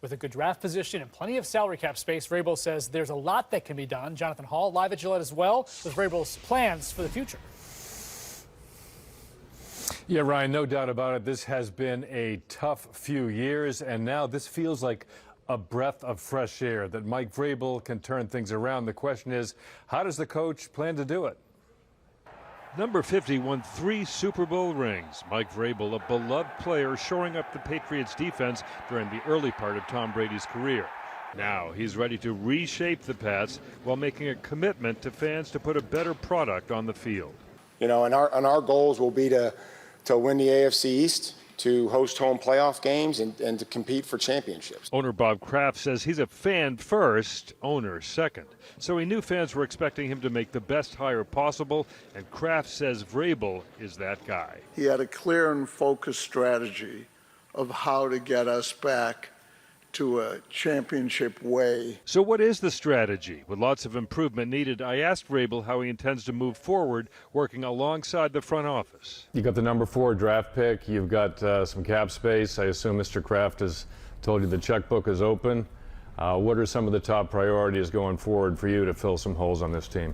With a good draft position and plenty of salary cap space, Vrabel says there's a lot that can be done. Jonathan Hall, live at Gillette as well, with Vrabel's plans for the future. Yeah, Ryan, no doubt about it. This has been a tough few years, and now this feels like a breath of fresh air that Mike Vrabel can turn things around. The question is, how does the coach plan to do it? Number 50 won 3 Super Bowl rings. Mike Vrabel, a beloved player, shoring up the Patriots defense during the early part of Tom Brady's career. Now he's ready to reshape the Pats while making a commitment to fans to put a better product on the field. You know, and our goals will be to win the AFC East, to host home playoff games, and to compete for championships. Owner Bob Kraft says he's a fan first, owner second. So he knew fans were expecting him to make the best hire possible, and Kraft says Vrabel is that guy. He had a clear and focused strategy of how to get us back to a championship way. So what is the strategy? With lots of improvement needed, I asked Vrabel how he intends to move forward, working alongside the front office. You got the number 4 draft pick. You've got some cap space. I assume Mr. Kraft has told you the checkbook is open. What are some of the top priorities going forward for you to fill some holes on this team?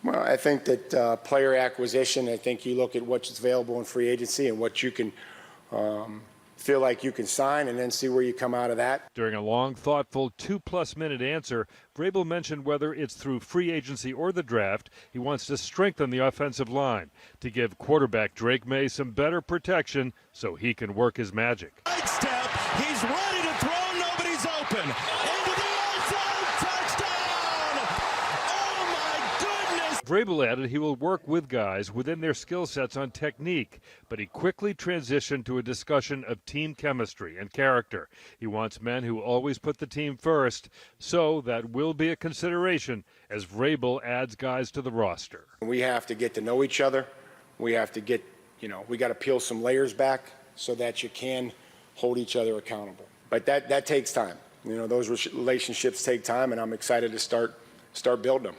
Well, I think that player acquisition, I think you look at what's available in free agency and what you can feel like you can sign, and then see where you come out of that. During a long, thoughtful 2+ minute answer, Vrabel mentioned whether it's through free agency or the draft, he wants to strengthen the offensive line to give quarterback Drake May some better protection so he can work his magic. Right step, he's ready to throw, nobody's open. Into the end zone, touchdown! Oh my goodness! Vrabel added he will work with guys within their skill sets on technique, but he quickly transitioned to a discussion of team chemistry and character. He wants men who always put the team first, so that will be a consideration as Vrabel adds guys to the roster. We have to get to know each other. We have to get, we got to peel some layers back so that you can hold each other accountable. But that takes time. Those relationships take time, and I'm excited to start building them.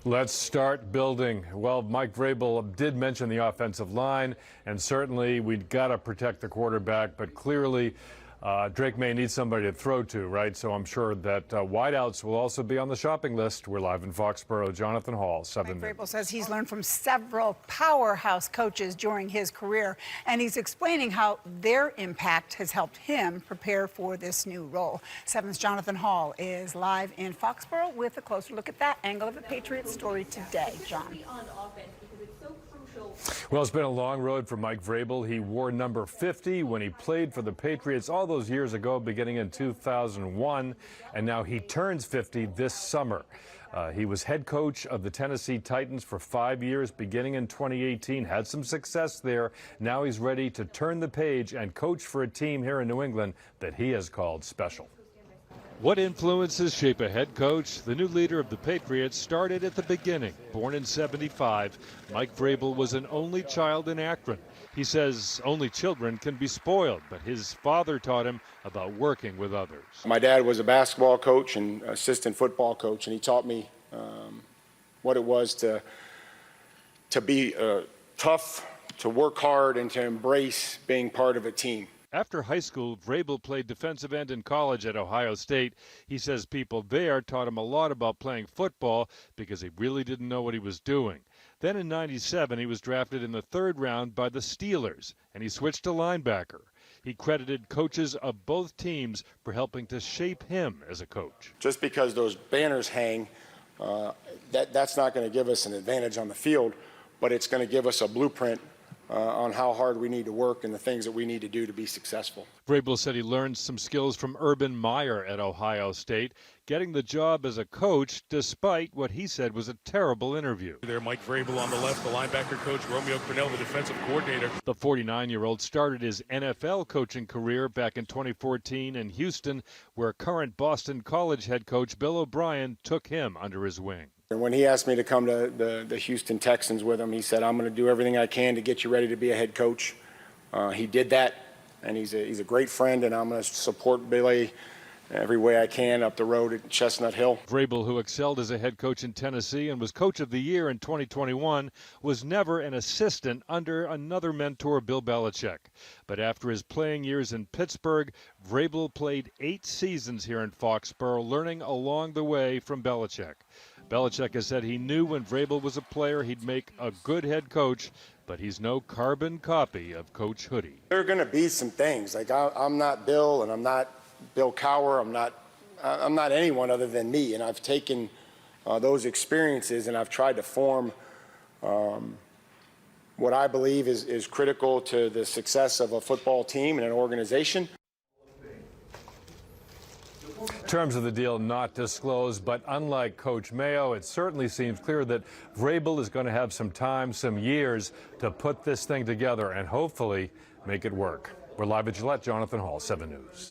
Let's start building. Well, Mike Vrabel did mention the offensive line, and certainly we've got to protect the quarterback, but clearly Drake May needs somebody to throw to, right? So I'm sure that wideouts will also be on the shopping list. We're live in Foxborough. Jonathan Hall, 7 Mike Vrabel says he's learned from several powerhouse coaches during his career, and he's explaining how their impact has helped him prepare for this new role. 7's Jonathan Hall is live in Foxborough with a closer look at that angle of the Patriots story today. John. Well, it's been a long road for Mike Vrabel. He wore number 50 when he played for the Patriots all those years ago, beginning in 2001, and now he turns 50 this summer. He was head coach of the Tennessee Titans for 5 years, beginning in 2018, had some success there. Now he's ready to turn the page and coach for a team here in New England that he has called special. What influences shape a head coach? The new leader of the Patriots started at the beginning. Born in '75, Mike Vrabel was an only child in Akron. He says only children can be spoiled, but his father taught him about working with others. My dad was a basketball coach and assistant football coach, and he taught me what it was to be tough, to work hard, and to embrace being part of a team. After high school, Vrabel played defensive end in college at Ohio State. He says people there taught him a lot about playing football because he really didn't know what he was doing. Then in '97, he was drafted in the 3rd round by the Steelers, and he switched to linebacker. He credited coaches of both teams for helping to shape him as a coach. Just because those banners hang, that's not going to give us an advantage on the field, but it's going to give us a blueprint on how hard we need to work and the things that we need to do to be successful. Vrabel said he learned some skills from Urban Meyer at Ohio State, getting the job as a coach despite what he said was a terrible interview. There, Mike Vrabel on the left, the linebacker coach, Romeo Crennel, the defensive coordinator. The 49-year-old started his NFL coaching career back in 2014 in Houston, where current Boston College head coach Bill O'Brien took him under his wing. And when he asked me to come to the Houston Texans with him, he said, I'm going to do everything I can to get you ready to be a head coach. He did that, and he's a great friend, and I'm going to support Billy every way I can up the road at Chestnut Hill. Vrabel, who excelled as a head coach in Tennessee and was coach of the year in 2021, was never an assistant under another mentor, Bill Belichick. But after his playing years in Pittsburgh, Vrabel played 8 seasons here in Foxborough, learning along the way from Belichick. Belichick has said he knew when Vrabel was a player he'd make a good head coach, but he's no carbon copy of Coach Hoodie. There are going to be some things, like I'm not Bill and I'm not Bill Cowher, I'm not anyone other than me, and I've taken those experiences and I've tried to form what I believe is critical to the success of a football team and an organization. Terms of the deal not disclosed, but unlike Coach Mayo, it certainly seems clear that Vrabel is going to have some time, some years to put this thing together and hopefully make it work. We're live at Gillette. Jonathan Hall, 7 News.